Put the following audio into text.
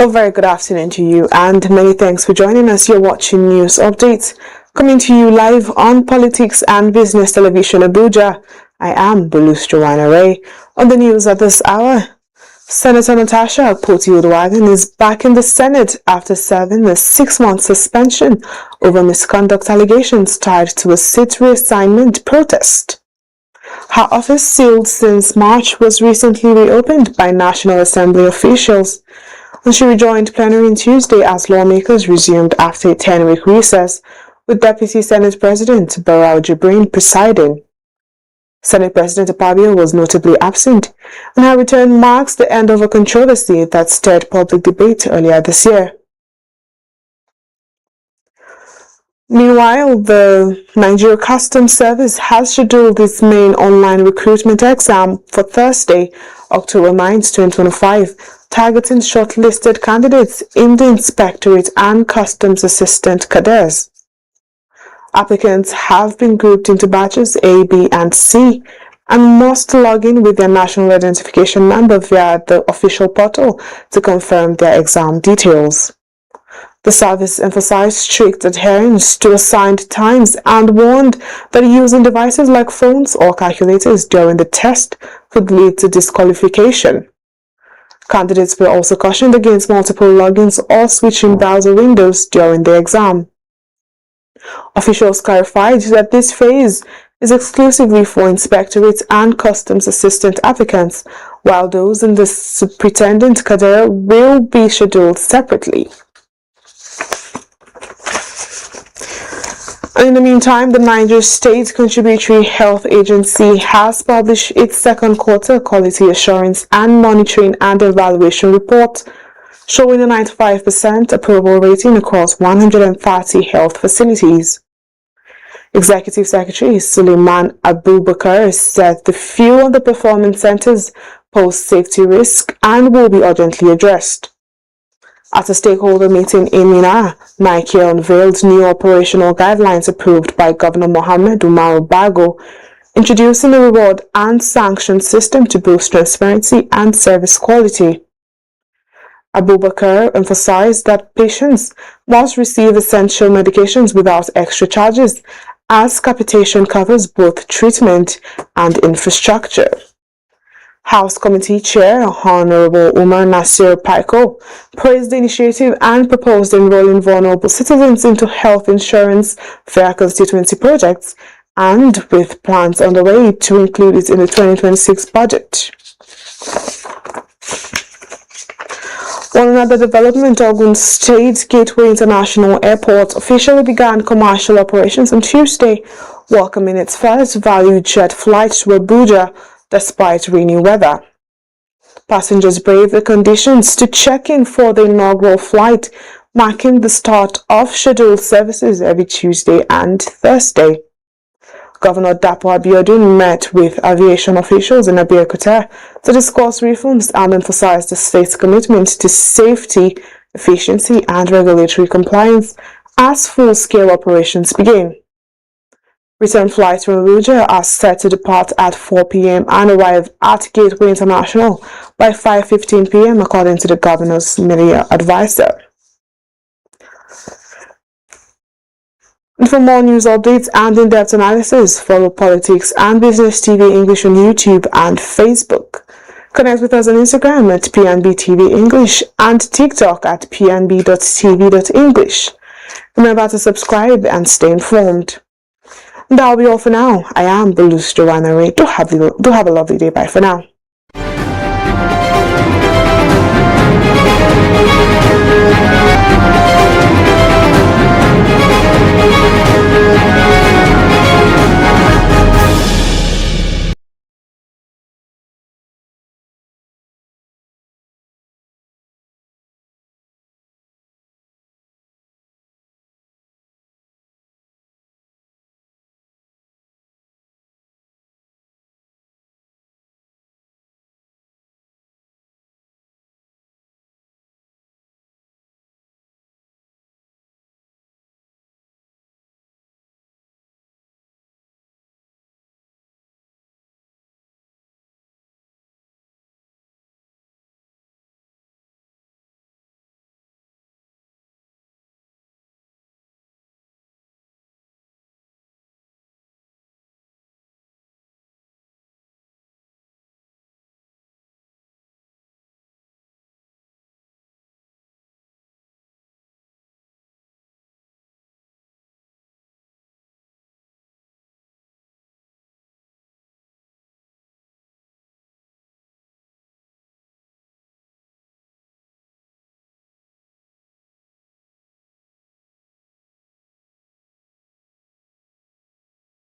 A very good afternoon to you and many thanks for joining us. You're watching News Updates coming to you live on Politics and Business Television Abuja. I am Bulus Joanna Ray. On the news at this hour, Senator Natasha is back in the Senate after serving a 6-month suspension over misconduct allegations tied to a seat reassignment protest. Her office, sealed since March, was recently reopened by National Assembly officials, and she rejoined plenary on Tuesday as lawmakers resumed after a 10-week recess, with Deputy Senate President Barau Jibrin presiding. Senate President Akpabio was notably absent, and her return marks the end of a controversy that stirred public debate earlier this year. Meanwhile, the Nigeria Customs Service has scheduled its main online recruitment exam for Thursday, October 9, 2025, targeting shortlisted candidates in the Inspectorate and Customs Assistant cadres. Applicants have been grouped into batches A, B, and C and must log in with their national identification number via the official portal to confirm their exam details. The service emphasized strict adherence to assigned times and warned that using devices like phones or calculators during the test could lead to disqualification. Candidates were also cautioned against multiple logins or switching browser windows during the exam. Officials clarified that this phase is exclusively for Inspectorate and Customs Assistant applicants, while those in the Superintendent cadre will be scheduled separately. In the meantime, the Niger State Contributory Health Agency has published its second quarter quality assurance and monitoring and evaluation report, showing a 95% approval rating across 130 health facilities. Executive Secretary Suleiman Abubakar said the few underperforming centers pose safety risk and will be urgently addressed. At a stakeholder meeting in Minna, Nike unveiled new operational guidelines approved by Governor Mohammed Umar Bago, introducing a reward and sanction system to boost transparency and service quality. Abubakar emphasized that patients must receive essential medications without extra charges, as capitation covers both treatment and infrastructure. House Committee Chair Honorable Umar Nasir Paiko praised the initiative and proposed enrolling vulnerable citizens into health insurance via constituency projects, and with plans underway to include it in the 2026 budget. On another development, Ogun State Gateway International Airport officially began commercial operations on Tuesday, welcoming its first value jet flight to Abuja despite rainy weather. Passengers braved the conditions to check in for the inaugural flight, marking the start of scheduled services every Tuesday and Thursday. Governor Dapo Abiodun met with aviation officials in Abeokuta to discuss reforms and emphasize the state's commitment to safety, efficiency, and regulatory compliance as full-scale operations begin. Return flights from Abuja are set to depart at 4 p.m. and arrive at Gateway International by 5:15 p.m. according to the governor's media advisor. And for more news updates and in-depth analysis, follow Politics and Business TV English on YouTube and Facebook. Connect with us on Instagram at PNBTV.English and TikTok at PNB.TV.English. Remember to subscribe and stay informed. That'll be all for now. I am Bulus Joanna Ray. Do have a lovely day. Bye for now.